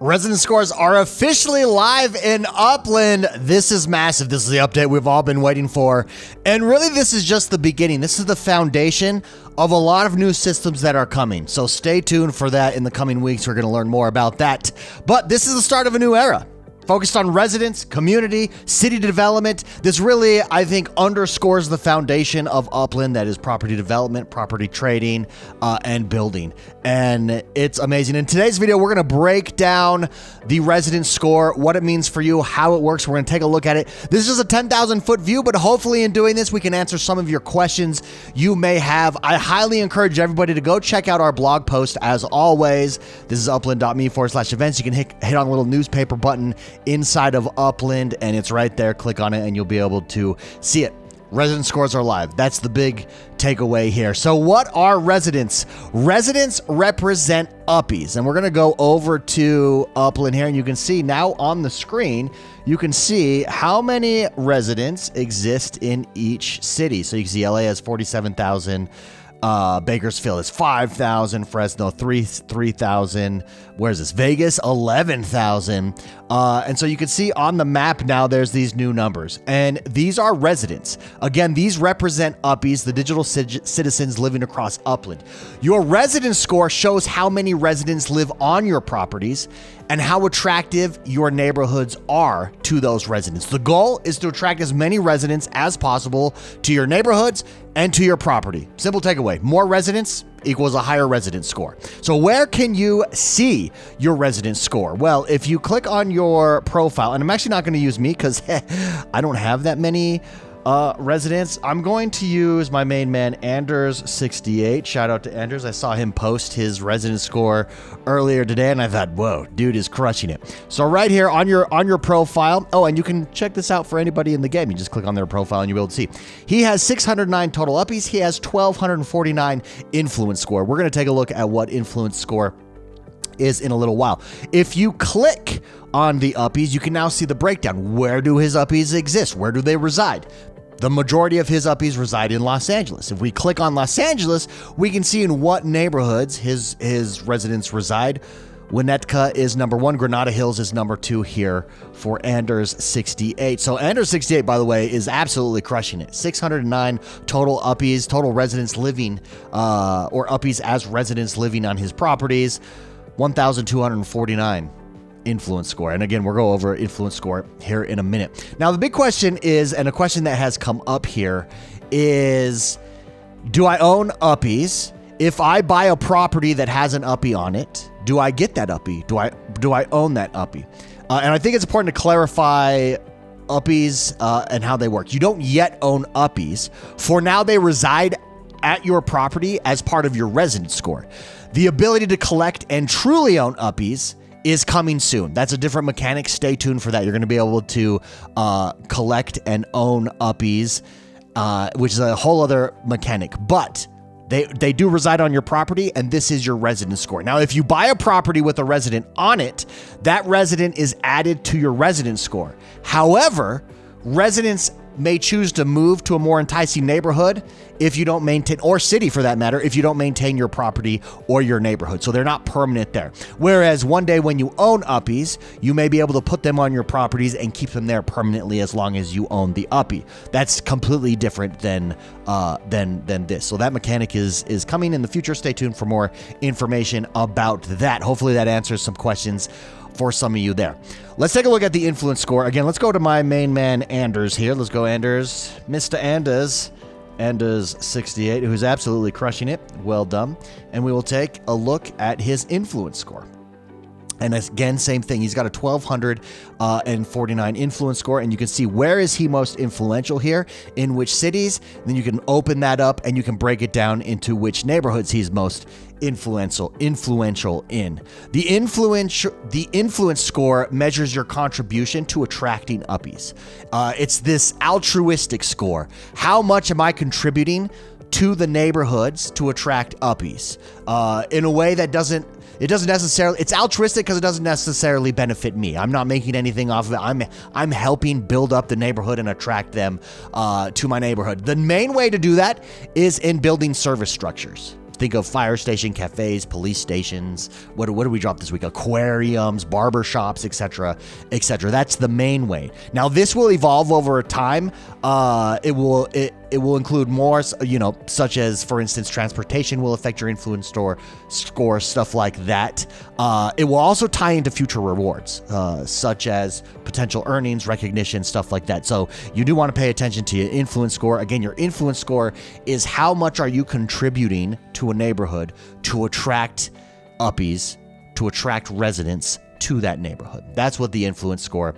Resident scores are officially live in Upland. This is massive. This is the update we've all been waiting for. And really, this is just the beginning. This is the foundation of a lot of new systems that are coming. So stay tuned for that in the coming weeks. We're going to learn more about that. But this is the start of a new era. Focused on residents, community, city development. This really, I think, underscores the foundation of Upland, that is property development, property trading, and building. And it's amazing. In today's video, we're going to break down the resident score, what it means for you, how it works. We're going to take a look at it. This is just a 10,000 foot view, but hopefully in doing this, we can answer some of your questions you may have. I highly encourage everybody to go check out our blog post. As always, this is upland.me/events. You can hit on the little newspaper button inside of Upland, and it's right there. Click on it and you'll be able to see it. Resident scores are live. That's the big takeaway here. So what are residents? Residents represent Uppies, and we're going to go over to Upland here, and you can see now on the screen, you can see how many residents exist in each city. So you can see LA has 47,000. Bakersfield is 5,000, Fresno 3,000. Where's this? Vegas 11,000. And so you can see on the map now there's these new numbers, and these are residents. Again, these represent Uppies, the digital citizens living across Upland. Your resident score shows how many residents live on your properties and how attractive your neighborhoods are to those residents. The goal is to attract as many residents as possible to your neighborhoods and to your property. Simple takeaway: more residents equals a higher resident score. So where can you see your resident score? Well, if you click on your profile, and I'm actually not going to use me because I don't have that many residents. I'm going to use my main man, Anders68. Shout out to Anders. I saw him post his resident score earlier today, and I thought, whoa, dude is crushing it. So right here on your profile, oh, and you can check this out for anybody in the game. You just click on their profile and you'll be able to see. He has 609 total Uppies. He has 1,249 influence score. We're going to take a look at what influence score is in a little while. If you click on the Uppies, you can now see the breakdown. Where do his Uppies exist? Where do they reside? The majority of his Uppies reside in Los Angeles. If we click on Los Angeles, we can see in what neighborhoods his residents reside. Winnetka is number 1. Granada Hills is number 2 here for Anders68. So Anders68, by the way, is absolutely crushing it. 609 total Uppies, total residents living, or Uppies as residents living on his properties. 1,249 influence score. And again, we'll go over influence score here in a minute. Now, the big question is, and a question that has come up here is, do I own Uppies? If I buy a property that has an Uppie on it, do I get that Uppie? Do I own that Uppie? And I think it's important to clarify Uppies and how they work. You don't yet own Uppies. For now, they reside at your property as part of your resident score. The ability to collect and truly own Uppies is coming soon. That's a different mechanic. Stay tuned for that. You're going to be able to collect and own Uppies, which is a whole other mechanic. But they do reside on your property, and this is your resident score. Now, if you buy a property with a resident on it, that resident is added to your resident score. However, residents may choose to move to a more enticing neighborhood if you don't maintain, or city for that matter, if you don't maintain your property or your neighborhood. So they're not permanent there. Whereas one day when you own Uppies, you may be able to put them on your properties and keep them there permanently as long as you own the Uppie. That's completely different than this. So that mechanic is coming in the future. Stay tuned for more information about that. Hopefully that answers some questions for some of you there. Let's take a look at the influence score. Again, let's go to my main man, Anders here. Let's go, Anders. Mr. Anders68, who's absolutely crushing it. Well done. And we will take a look at his influence score. And again, same thing. He's got a 1,249 influence score, and you can see where is he most influential here, in which cities. And then you can open that up and you can break it down into which neighborhoods he's most influential in. The influence score measures your contribution to attracting Uppies. It's this altruistic score. How much am I contributing to the neighborhoods to attract Uppies? In a way that it's altruistic because it doesn't necessarily benefit me. I'm not making anything off of it. I'm helping build up the neighborhood and attract them to my neighborhood. The main way to do that is in building service structures. Think of fire station, cafes, police stations. What do we drop this week? Aquariums, barber shops, etc., etc. That's the main way. Now, this will evolve over time. It will include more, such as, for instance, transportation will affect your influence score, stuff like that. It will also tie into future rewards, such as potential earnings, recognition, stuff like that. So you do want to pay attention to your influence score. Again, your influence score is how much are you contributing to a neighborhood to attract uppies, to attract residents to that neighborhood. That's what the influence score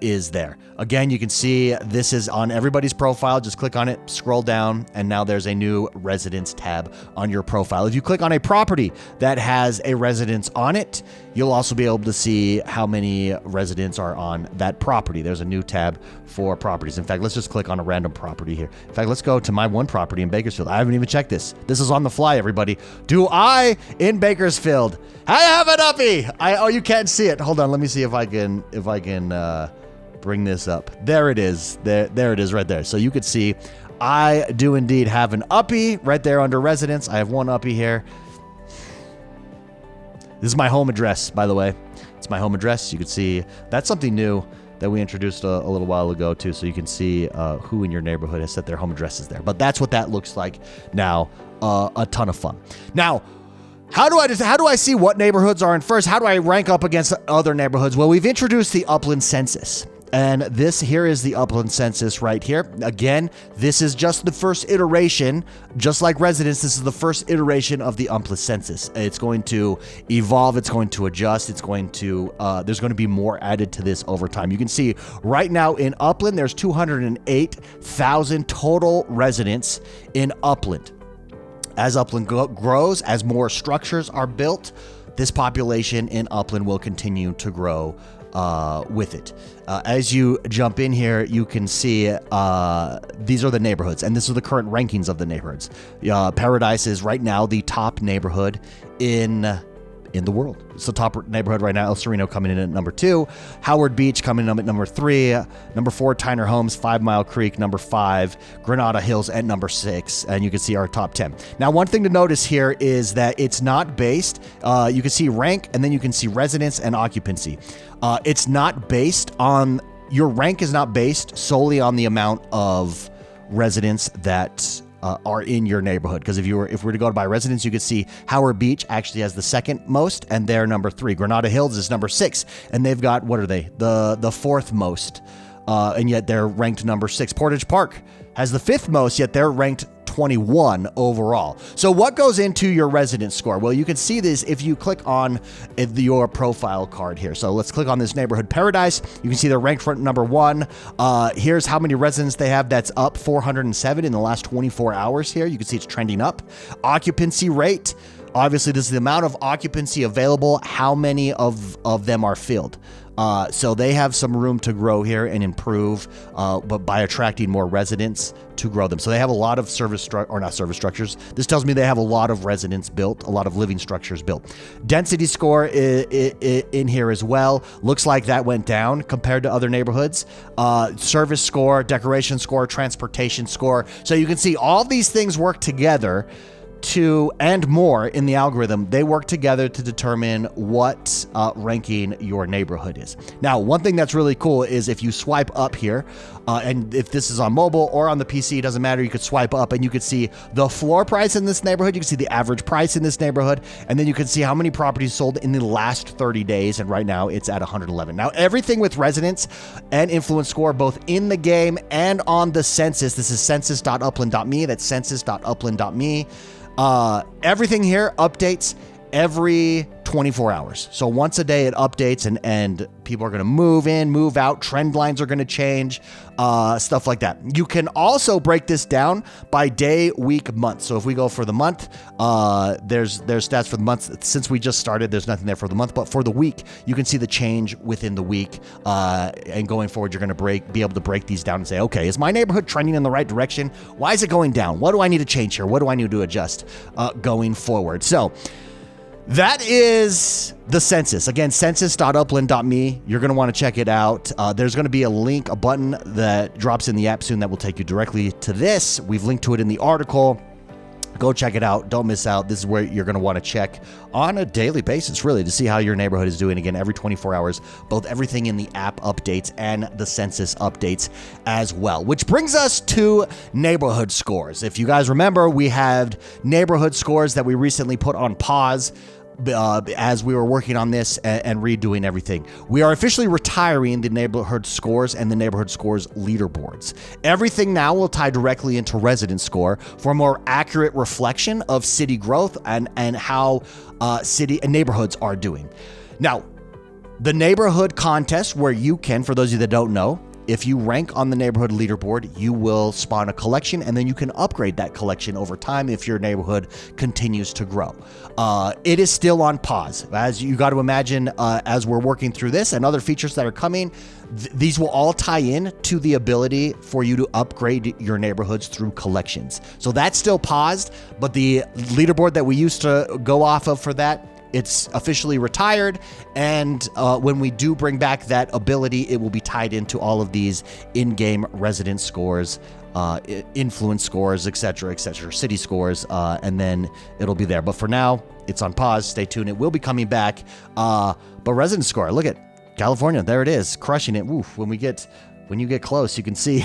is there. Again, you can see this is on everybody's profile. Just click on it, scroll down, and now there's a new residence tab on your profile. If you click on a property that has a residence on it, you'll also be able to see how many residents are on that property. There's a new tab for properties. In fact, let's just click on a random property here. In fact, let's go to my one property in Bakersfield. I haven't even checked this. This is on the fly, everybody. Do I, in Bakersfield, I have an uppie? Oh, you can't see it. Hold on, let me see if I can bring this up. There it is. There it is right there. So you could see I do indeed have an uppie right there under residence. I have one uppie here. This is my home address, by the way. It's my home address. You can see that's something new that we introduced a little while ago too. So you can see who in your neighborhood has set their home addresses there. But that's what that looks like now. A ton of fun. Now, how do I see what neighborhoods are in first? How do I rank up against other neighborhoods? Well, we've introduced the Upland Census. And this here is the Upland Census right here. Again, this is just the first iteration. Just like residents, this is the first iteration of the Upland Census. It's going to evolve. It's going to adjust. It's going to, there's going to be more added to this over time. You can see right now in Upland, there's 208,000 total residents in Upland. As Upland grows, as more structures are built, this population in Upland will continue to grow with it. As you jump in here, you can see these are the neighborhoods, and this are the current rankings of the neighborhoods. Paradise is right now the top neighborhood in the world. It's the top neighborhood right now. El Sereno coming in at number 2. Howard Beach coming in at number 3. Number 4, Tyner Homes, 5 Mile Creek, number 5. Granada Hills at number 6. And you can see our top 10. Now, one thing to notice here is that it's not based. You can see rank, and then you can see residence and occupancy. It's not based on, your rank is not based solely on the amount of residents that are in your neighborhood. Because if we were to go by residents, you could see Howard Beach actually has the second most, and they're number 3. Granada Hills is number 6, and they've got, what are they? The fourth most, and yet they're ranked number 6. Portage Park has the 5th most, yet they're ranked 21 overall. So what goes into your residence score? Well, you can see this if you click on your profile card here. So let's click on this neighborhood Paradise. You can see they're ranked for number 1. Here's how many residents they have. That's up 407 in the last 24 hours here. You can see it's trending up. Occupancy rate. Obviously, this is the amount of occupancy available. How many of them are filled? So they have some room to grow here and improve, but by attracting more residents to grow them. So they have a lot of not service structures. This tells me they have a lot of residents built, a lot of living structures built. Density score in here as well. Looks like that went down compared to other neighborhoods. Service score, decoration score, transportation score. So you can see all these things work together and more in the algorithm. They work together to determine what ranking your neighborhood is. Now, one thing that's really cool is if you swipe up here, and if this is on mobile or on the PC, it doesn't matter. You could swipe up and you could see the floor price in this neighborhood. You can see the average price in this neighborhood, and then you can see how many properties sold in the last 30 days. And right now it's at 111. Now, everything with residents and influence score, both in the game and on the census. This is census.upland.me. That's census.upland.me. Everything here updates every 24 hours. So once a day it updates, and people are going to move in, move out, trend lines are going to change, stuff like that. You can also break this down by day, week, month. So if we go for the month, there's stats for the month. Since we just started, there's nothing there for the month, but for the week, you can see the change within the week. And going forward, you're going to be able to break these down and say, okay, is my neighborhood trending in the right direction? Why is it going down? What do I need to change here? What do I need to adjust going forward? So that is the census. Again, census.upland.me. You're going to want to check it out. There's going to be a link, a button that drops in the app soon that will take you directly to this. We've linked to it in the article. Go check it out. Don't miss out. This is where you're going to want to check on a daily basis, really, to see how your neighborhood is doing. Again, every 24 hours, both everything in the app updates and the census updates as well. Which brings us to neighborhood scores. If you guys remember, we had neighborhood scores that we recently put on pause as we were working on this and redoing everything. We are officially retiring the neighborhood scores and the neighborhood scores leaderboards. Everything now will tie directly into resident score for a more accurate reflection of city growth and how city and neighborhoods are doing. Now, the neighborhood contest, where you can, for those of you that don't know, if you rank on the neighborhood leaderboard, you will spawn a collection, and then you can upgrade that collection over time if your neighborhood continues to grow. It is still on pause. As you got to imagine, as we're working through this and other features that are coming, these will all tie in to the ability for you to upgrade your neighborhoods through collections. So that's still paused, but the leaderboard that we used to go off of for that, it's officially retired, and when we do bring back that ability, it will be tied into all of these in-game resident scores, influence scores, etc., city scores, and then it'll be there. But for now, it's on pause. Stay tuned. It will be coming back. But resident score, look at California. There it is, crushing it. Woof. When you get close, you can see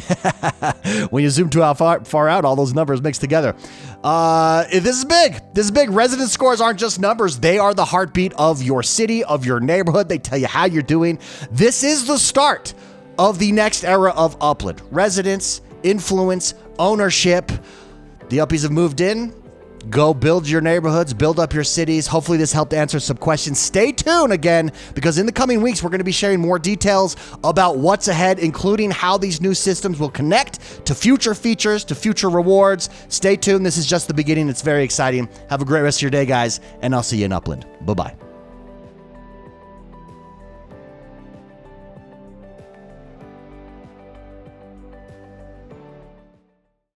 when you zoom too far out, all those numbers mixed together. This is big. This is big. Resident scores aren't just numbers. They are the heartbeat of your city, of your neighborhood. They tell you how you're doing. This is the start of the next era of Upland. Residents, influence, ownership. The Uppies have moved in. Go build your neighborhoods, build up your cities. Hopefully this helped answer some questions. Stay tuned again, because in the coming weeks, we're going to be sharing more details about what's ahead, including how these new systems will connect to future features, to future rewards. Stay tuned. This is just the beginning. It's very exciting. Have a great rest of your day, guys, and I'll see you in Upland. Bye-bye.